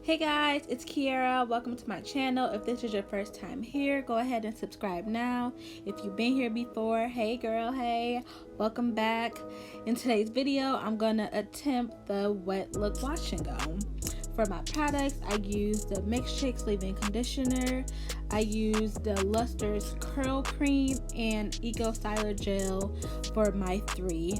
Hey guys, it's Kiara. Welcome to my channel. If this is your first time here, go ahead and subscribe now. If you've been here before, hey girl, hey, welcome back. In today's video, I'm gonna attempt the Wet Look Wash and Go. For my products, I use the Mix Shakes Leave-In Conditioner. I use the Luster's Curl Cream and Eco Styler Gel for my three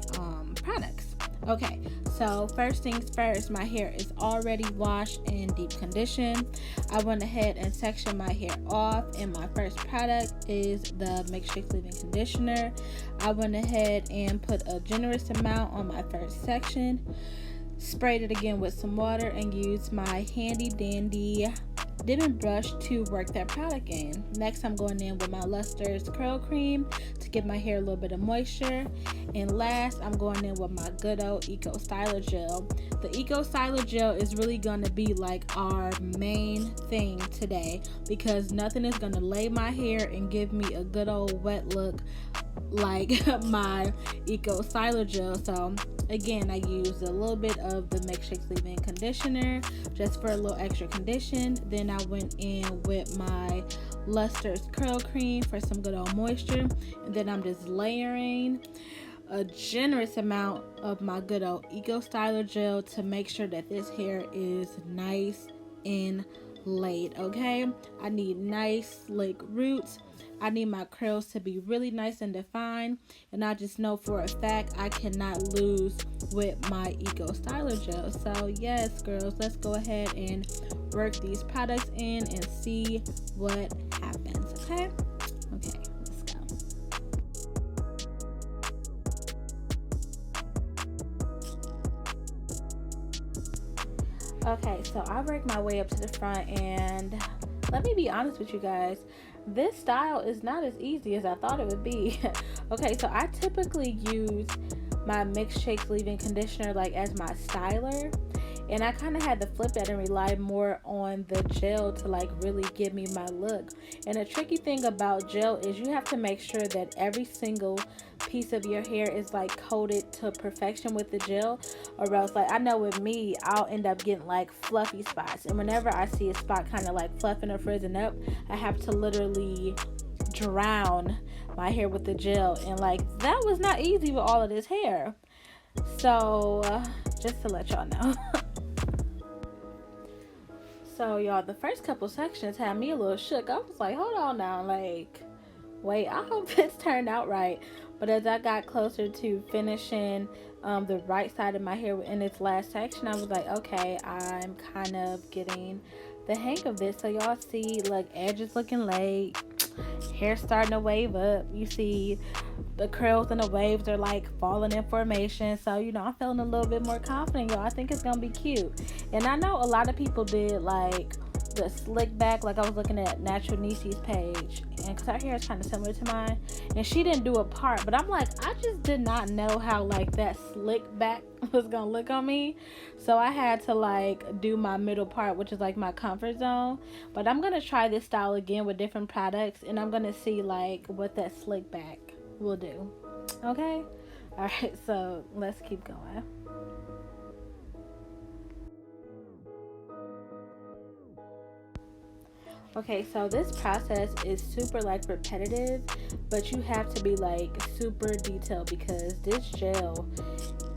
products. Okay, so first things first, my hair is already washed and deep conditioned. I went ahead and sectioned my hair off, and my first product is the Mix Shakes Leave-In Conditioner. I went ahead and put a generous amount on my first section, sprayed it again with some water, and used my handy dandy dipping brush to work that product in. Next, I'm going in with my Luster's Curl Cream to give my hair a little bit of moisture. And last, I'm going in with my good old Eco Styler Gel. The Eco Styler Gel is really going to be like our main thing today, because nothing is going to lay my hair and give me a good old wet look like my Eco Styler Gel. So again, I used a little bit of the Mix Shakes Leave-In Conditioner just for a little extra condition. Then I went in with my Luster's Curl Cream for some good old moisture. And then I'm just layering a generous amount of my good old Eco Styler Gel to make sure that this hair is nice and laid, okay? I need nice slick roots. I need my curls to be really nice and defined, and I just know for a fact I cannot lose with my Eco Styler Gel. So yes, girls, let's go ahead and work these products in and see what happens, okay? Okay, let's go. Okay, so I work my way up to the front, and let me be honest with you guys, this style is not as easy as I thought it would be. Okay, so I typically use my Mix Shakes Leave-In Conditioner like as my styler, and I kind of had to flip that and rely more on the gel to like really give me my look. And the tricky thing about gel is you have to make sure that every single piece of your hair is like coated to perfection with the gel, or else, like, I know with me, I'll end up getting like fluffy spots, and whenever I see a spot kind of like fluffing or frizzing up, I have to literally drown my hair with the gel, and like that was not easy with all of this hair. So just to let y'all know. So y'all, the first couple sections had me a little shook. I was like, hold on now, like, wait, I hope this turned out right. But as I got closer to finishing the right side of my hair in its last section, I was like, okay, I'm kind of getting the hang of this. So y'all see, look, edges looking laid, hair starting to wave up. You see the curls and the waves are like falling in formation. So, you know, I'm feeling a little bit more confident, y'all. I think it's gonna be cute. And I know a lot of people did like the slick back. Like, I was looking at Natural Nisi's page, and because her hair is kind of similar to mine, and she didn't do a part, but I'm like, I just did not know how like that slick back was gonna look on me. So I had to like do my middle part, which is like my comfort zone. But I'm gonna try this style again with different products, and I'm gonna see like what that slick back will do. Okay, all right, so let's keep going. Okay, so this process is super like repetitive, but you have to be like super detailed, because this gel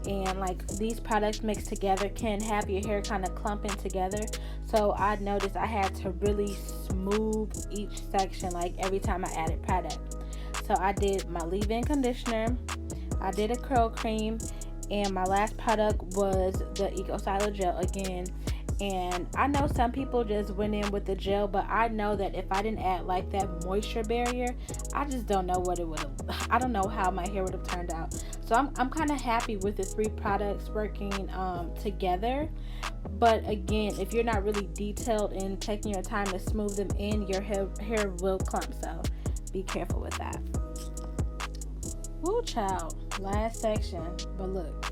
and like these products mixed together can have your hair kind of clumping together. So I noticed I had to really smooth each section like every time I added product. So I did my leave-in conditioner, I did a curl cream, and my last product was the Eco Styler Gel again. And I know some people just went in with the gel, but I know that if I didn't add like that moisture barrier, I just don't know what it would have, I don't know how my hair would have turned out. So I'm kind of happy with the three products working together. But again, if you're not really detailed and taking your time to smooth them in, your hair will clump. So be careful with that. Woo, child, last section. But look,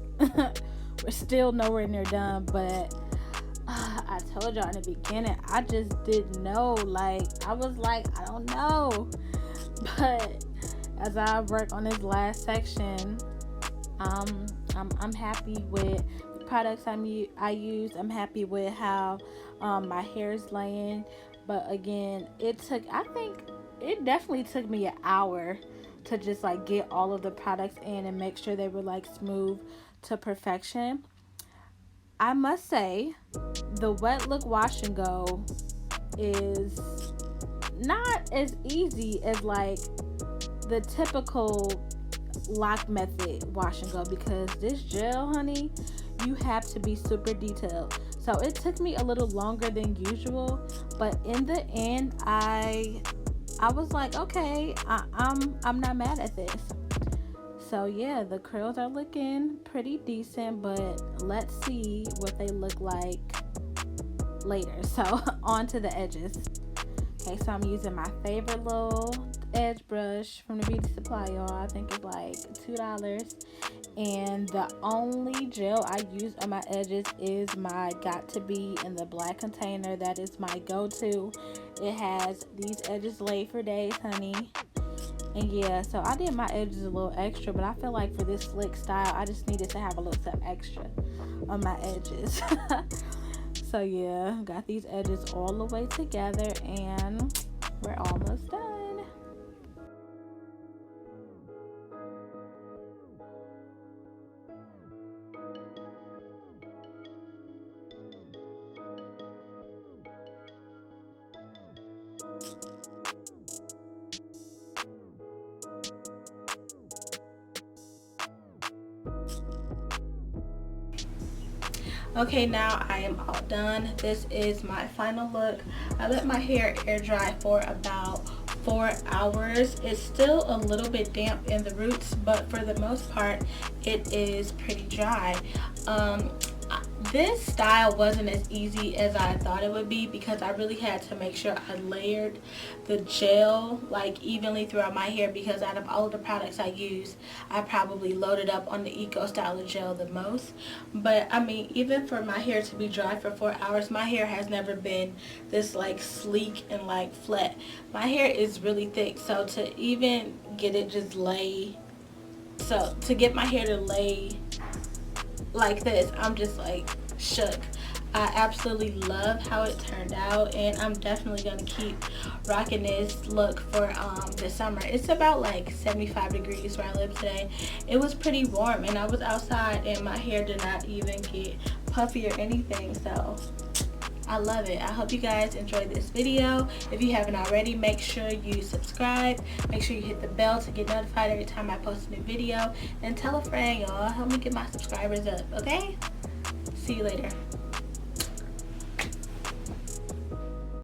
we're still nowhere near done. But I told y'all in the beginning, I just didn't know. Like, I was like, I don't know. But as I work on this last section, I'm happy with products I use. I'm happy with how my hair is laying. But again, I think it definitely took me an hour to just like get all of the products in and make sure they were like smooth to perfection. I must say, the Wet Look Wash and Go is not as easy as like the typical lock method wash and go, because this gel, honey, you have to be super detailed. So it took me a little longer than usual, but in the end, I was like, okay, I'm not mad at this. So yeah, the curls are looking pretty decent, but let's see what they look like later. So on to the edges. Okay, so I'm using my favorite little edge brush from the beauty supply, y'all. I think it's like $2. And the only gel I use on my edges is my Got To Be in the black container. That is my go-to. It has these edges laid for days, honey. And yeah, so I did my edges a little extra, but I feel like for this slick style, I just needed to have a little something extra on my edges. So yeah, got these edges all the way together and we're almost done. Okay, now I am all done. This is my final look. I let my hair air dry for about 4 hours. It's still a little bit damp in the roots, but for the most part it is pretty dry. This style wasn't as easy as I thought it would be, because I really had to make sure I layered the gel like evenly throughout my hair, because out of all of the products I use, I probably loaded up on the Eco Styler gel the most. But I mean, even for my hair to be dry for 4 hours, my hair has never been this like sleek and like flat. My hair is really thick, so to even get it just to get my hair to lay like this, I'm just like shook. I absolutely love how it turned out, and I'm definitely gonna keep rocking this look for the summer. It's about like 75 degrees where I live today. It was pretty warm and I was outside and my hair did not even get puffy or anything, so I love it. I hope you guys enjoyed this video. If you haven't already, make sure you subscribe. Make sure you hit the bell to get notified every time I post a new video. And tell a friend, y'all. Help me get my subscribers up, okay? See you later.